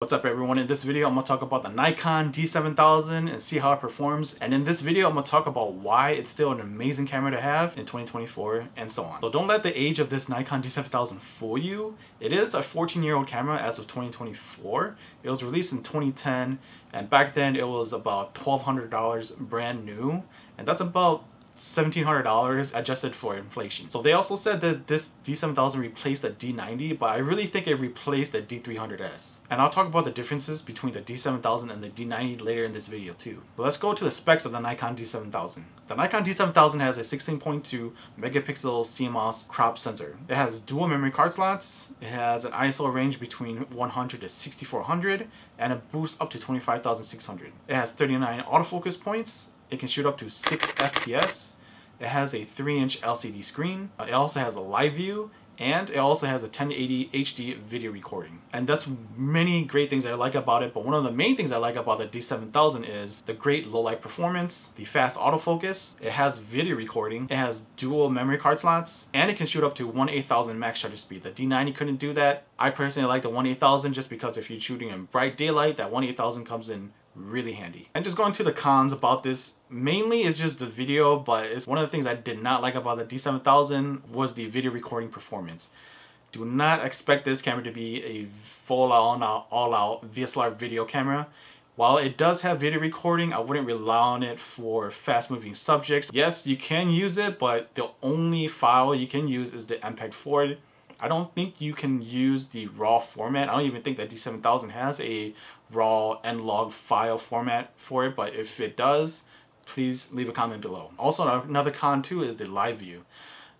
What's up everyone, in this video I'm going to talk about the Nikon D7000 and see how it performs, and in this video I'm going to talk about why it's still an amazing camera to have in 2024 and so on. So don't let the age of this Nikon D7000 fool you. It is a 14-year-old camera as of 2024. It was released in 2010 and back then it was about $1,200 brand new, and that's about $1,700 adjusted for inflation. So they also said that this D7000 replaced the D90, but I really think it replaced the D300S. And I'll talk about the differences between the D7000 and the D90 later in this video too. So let's go to the specs of the Nikon D7000. The Nikon D7000 has a 16.2 megapixel CMOS crop sensor. It has dual memory card slots. It has an ISO range between 100 to 6400 and a boost up to 25,600. It has 39 autofocus points. It can shoot up to 6 FPS. It has a 3-inch LCD screen. It also has a live view, and it also has a 1080 HD video recording. And that's many great things I like about it, but one of the main things I like about the D7000 is the great low light performance, the fast autofocus, it has video recording, it has dual memory card slots, and it can shoot up to 1/8000 max shutter speed. The D90 couldn't do that. I personally like the 1/8000 just because if you're shooting in bright daylight, that 1/8000 comes in really handy. And just going to the cons about this, mainly it's just the video, but it's one of the things I did not like about the D7000 was the video recording performance. Do not expect this camera to be a full-on, all-out DSLR video camera. While it does have video recording, I wouldn't rely on it for fast-moving subjects. Yes, you can use it, but the only file you can use is the MPEG-4. I don't think you can use the RAW format. I don't even think that D7000 has a RAW and-log file format for it, but if it does, please leave a comment below. Also, another con too is the live view.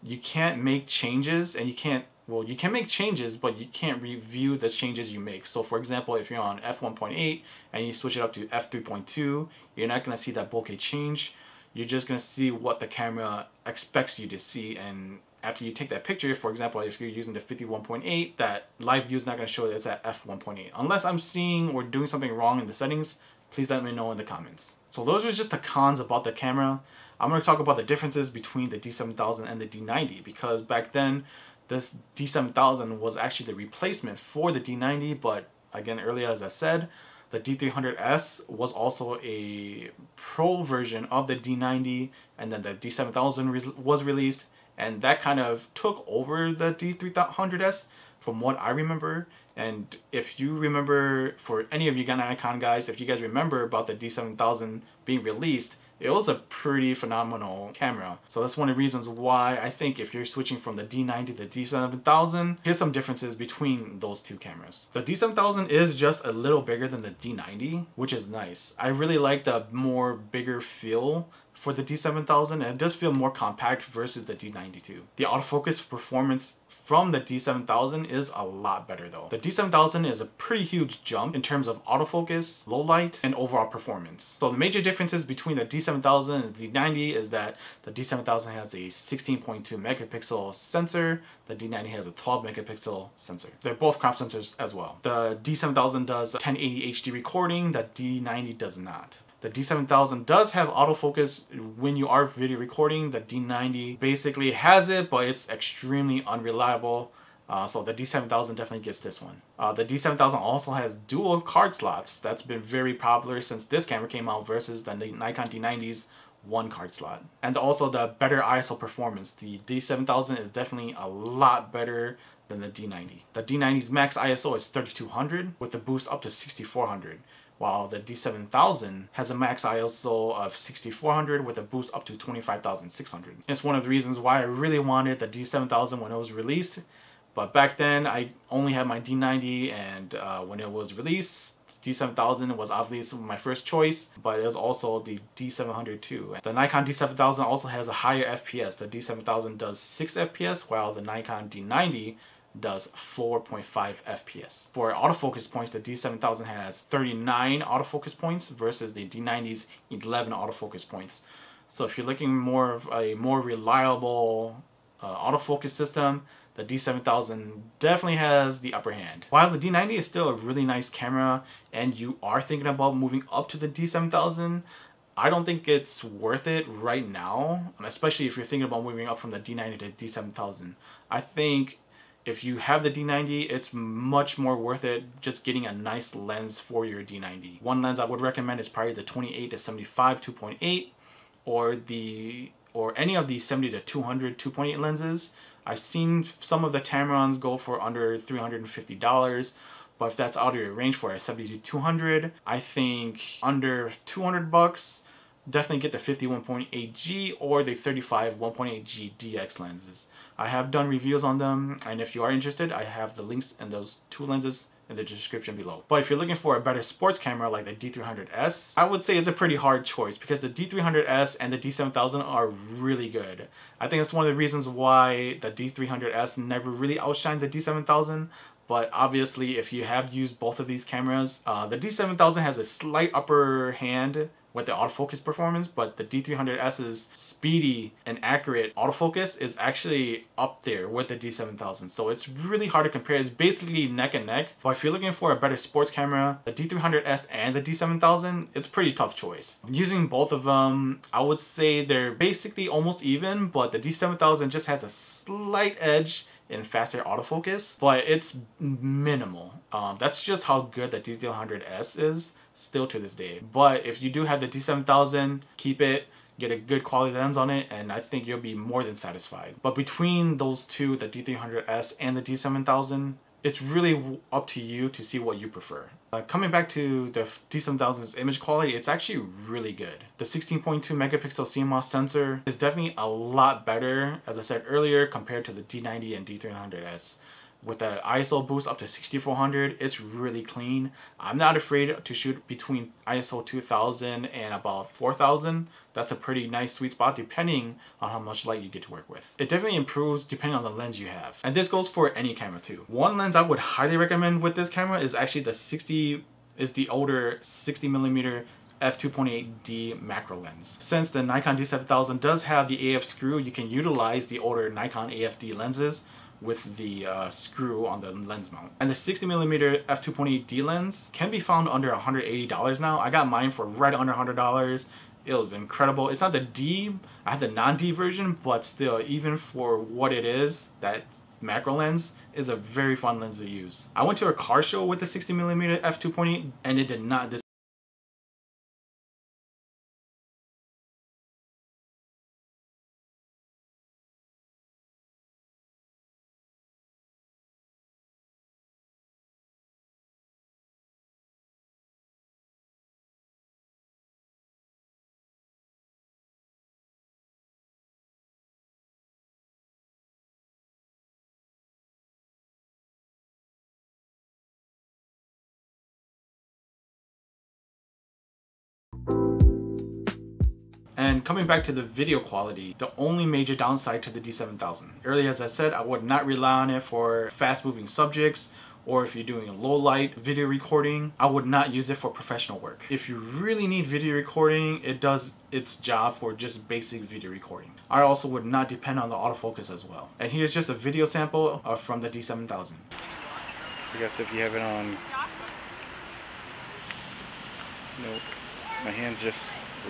You can't make changes, and you can make changes, but you can't review the changes you make. So for example, if you're on f1.8 and you switch it up to f3.2, you're not going to see that bokeh change. You're just going to see what the camera expects you to see, and after you take that picture, for example, if you're using the 51.8, that live view is not going to show that it's at f1.8. Unless I'm seeing or doing something wrong in the settings, please let me know in the comments. So those are just the cons about the camera. I'm going to talk about the differences between the D7000 and the D90, because back then this D7000 was actually the replacement for the D90, but again, earlier as I said, the D300S was also a pro version of the D90, and then the D7000 was released, and that kind of took over the D300S from what I remember. And if you remember, for any of you Nikon guys, if you guys remember about the D7000 being released, it was a pretty phenomenal camera. So that's one of the reasons why I think if you're switching from the D90 to the D7000, here's some differences between those two cameras. The D7000 is just a little bigger than the D90, which is nice. I really like the more bigger feel for the D7000, and it does feel more compact versus the D90 too. The autofocus performance from the D7000 is a lot better though. The D7000 is a pretty huge jump in terms of autofocus, low light, and overall performance. So the major differences between the D7000 and the D90 is that the D7000 has a 16.2 megapixel sensor, the D90 has a 12 megapixel sensor. They're both crop sensors as well. The D7000 does 1080 HD recording, the D90 does not. The D7000 does have autofocus when you are video recording. The D90 basically has it, but it's extremely unreliable. So the D7000 definitely gets this one. The D7000 also has dual card slots. That's been very popular since this camera came out versus the Nikon D90's one card slot. And also the better ISO performance. The D7000 is definitely a lot better than the D90. The D90's max ISO is 3200 with the boost up to 6400. While the D7000 has a max ISO of 6400 with a boost up to 25,600. It's one of the reasons why I really wanted the D7000 when it was released, but back then I only had my D90, and when it was released, D7000 was obviously my first choice, but it was also the D700 too. The Nikon D7000 also has a higher FPS. The D7000 does 6 FPS, while the Nikon D90 does 4.5 FPS. For autofocus points, the D7000 has 39 autofocus points versus the D90's 11 autofocus points. So if you're looking more of a more reliable autofocus system, the D7000 definitely has the upper hand. While the D90 is still a really nice camera and you are thinking about moving up to the D7000, I don't think it's worth it right now, especially if you're thinking about moving up from the D90 to the D7000. I think if you have the D90, it's much more worth it just getting a nice lens for your D90. One lens I would recommend is probably the 28-75 2.8 or any of the 70-200 2.8 lenses. I've seen some of the Tamarons go for under $350, but if that's out of your range for a 70-200, I think under 200 bucks, definitely get the 51.8G or the 35 1.8G DX lenses. I have done reviews on them, and if you are interested, I have the links in those two lenses in the description below. But if you're looking for a better sports camera like the D300S, I would say it's a pretty hard choice because the D300S and the D7000 are really good. I think it's one of the reasons why the D300S never really outshined the D7000. But obviously, if you have used both of these cameras, the D7000 has a slight upper hand with the autofocus performance, but the D300S's speedy and accurate autofocus is actually up there with the D7000. So it's really hard to compare. It's basically neck and neck. But if you're looking for a better sports camera, the D300S and the D7000, it's a pretty tough choice. Using both of them, I would say they're basically almost even, but the D7000 just has a slight edge in faster autofocus, but it's minimal. That's just how good the D300S is still to this day. But if you do have the D7000, keep it, get a good quality lens on it, and I think you'll be more than satisfied. But between those two, the D300S and the D7000, it's really up to you to see what you prefer. Coming back to the D7000's image quality, it's actually really good. The 16.2 megapixel CMOS sensor is definitely a lot better, as I said earlier, compared to the D90 and D300S. With the ISO boost up to 6400, it's really clean. I'm not afraid to shoot between ISO 2000 and about 4000. That's a pretty nice sweet spot depending on how much light you get to work with. It definitely improves depending on the lens you have. And this goes for any camera too. One lens I would highly recommend with this camera is actually the older 60mm f2.8D macro lens. Since the Nikon D7000 does have the AF screw, you can utilize the older Nikon AFD lenses with the screw on the lens mount. And the 60mm f2.8D lens can be found under $180 now. I got mine for right under $100. It was incredible. It's not the D, I have the non-D version, but still, even for what it is, that macro lens is a very fun lens to use. I went to a car show with the 60mm f2.8 and it did not And coming back to the video quality, the only major downside to the D7000. Earlier, as I said, I would not rely on it for fast moving subjects, or if you're doing a low light video recording, I would not use it for professional work. If you really need video recording, it does its job for just basic video recording. I also would not depend on the autofocus as well. And here's just a video sample from the D7000. I guess if you have it on, nope, my hand's just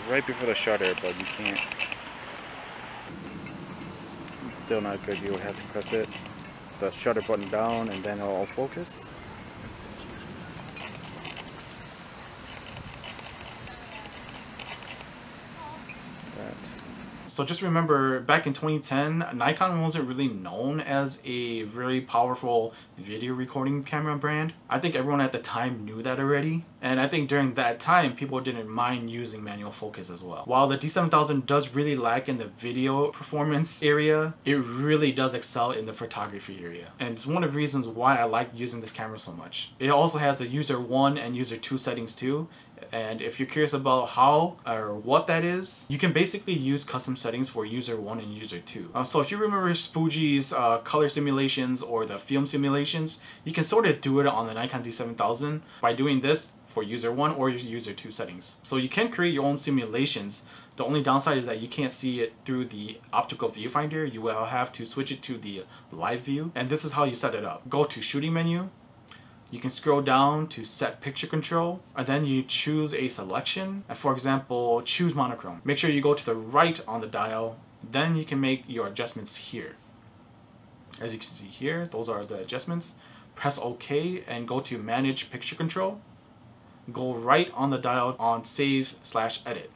right before the shutter, but you can't. It's still not good. You would have to press it, the shutter button down, and then it'll focus. So just remember, back in 2010, Nikon wasn't really known as a very powerful video recording camera brand. I think everyone at the time knew that already. And I think during that time, people didn't mind using manual focus as well. While the D7000 does really lack in the video performance area, it really does excel in the photography area. And it's one of the reasons why I like using this camera so much. It also has the user 1 and user 2 settings too. And if you're curious about how or what that is, you can basically use custom settings for user 1 and user 2. So if you remember Fuji's color simulations or the film simulations, you can sort of do it on the Nikon D7000 by doing this for user 1 or user 2 settings. So you can create your own simulations. The only downside is that you can't see it through the optical viewfinder. You will have to switch it to the live view. And this is how you set it up. Go to shooting menu. You can scroll down to set picture control, and then you choose a selection. And for example, choose monochrome. Make sure you go to the right on the dial, then you can make your adjustments here. As you can see here, those are the adjustments. Press OK and go to Manage Picture Control. Go right on the dial on Save/Edit.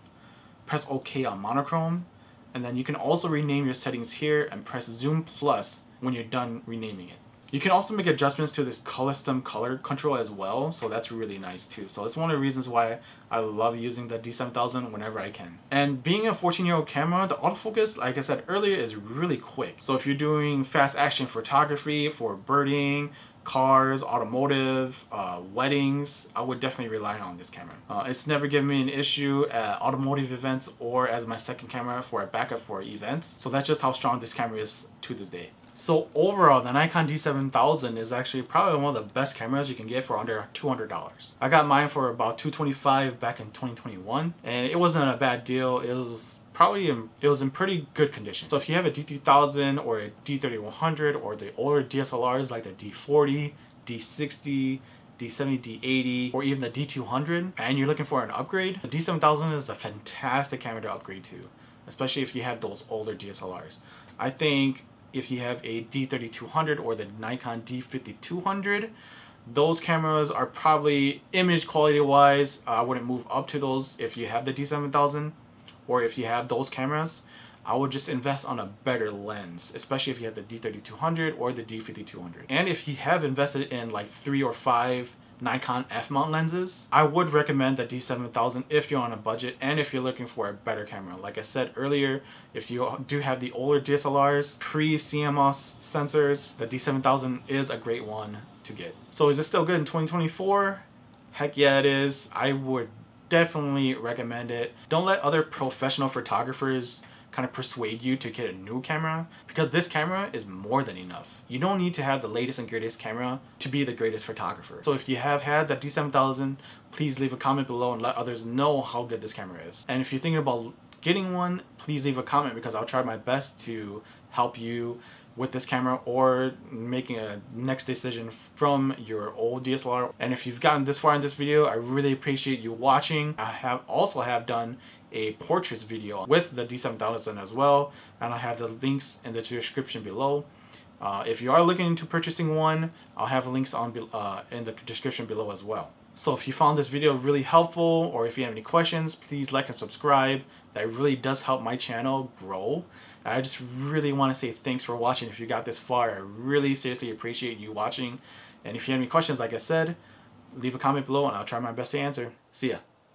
Press OK on monochrome, and then you can also rename your settings here and press Zoom Plus when you're done renaming it. You can also make adjustments to this custom color control as well, so that's really nice too. So it's one of the reasons why I love using the D7000 whenever I can. And being a 14-year-old camera, the autofocus, like I said earlier, is really quick. So if you're doing fast action photography for birding, cars, automotive, weddings, I would definitely rely on this camera. It's never given me an issue at automotive events or as my second camera for a backup for events. So that's just how strong this camera is to this day. So overall, the Nikon D7000 is actually probably one of the best cameras you can get for under $200. I got mine for about $225 back in 2021, and it wasn't a bad deal. It was in pretty good condition. So if you have a D3000 or a D3100 or the older DSLRs like the D40, D60, D70, D80, or even the D200, and you're looking for an upgrade, the D7000 is a fantastic camera to upgrade to, especially if you have those older DSLRs. I think if you have a D3200 or the Nikon D5200, those cameras are probably image quality wise, I wouldn't move up to those if you have the D7000, or if you have those cameras, I would just invest on a better lens, especially if you have the D3200 or the D5200. And if you have invested in like 3 or 5 Nikon f-mount lenses, I would recommend the D7000 if you're on a budget and if you're looking for a better camera. Like I said earlier, if you do have the older DSLRs, pre-CMOS sensors, the D7000 is a great one to get. So is it still good in 2024? Heck yeah, it is. I would definitely recommend it. Don't let other professional photographers kind of persuade you to get a new camera, because this camera is more than enough. You don't need to have the latest and greatest camera to be the greatest photographer. So if you have had that D7000, please leave a comment below and let others know how good this camera is. And if you're thinking about getting one, please leave a comment, because I'll try my best to help you with this camera or making a next decision from your old DSLR. And if you've gotten this far in this video, I really appreciate you watching. I also have done a portraits video with the D7000 as well, and I have the links in the description below. If you are looking into purchasing one, I'll have links on in the description below as well. So if you found this video really helpful, or if you have any questions, please like and subscribe. That really does help my channel grow. I just really want to say thanks for watching. If you got this far, I really seriously appreciate you watching. And if you have any questions, like I said, leave a comment below and I'll try my best to answer. See ya.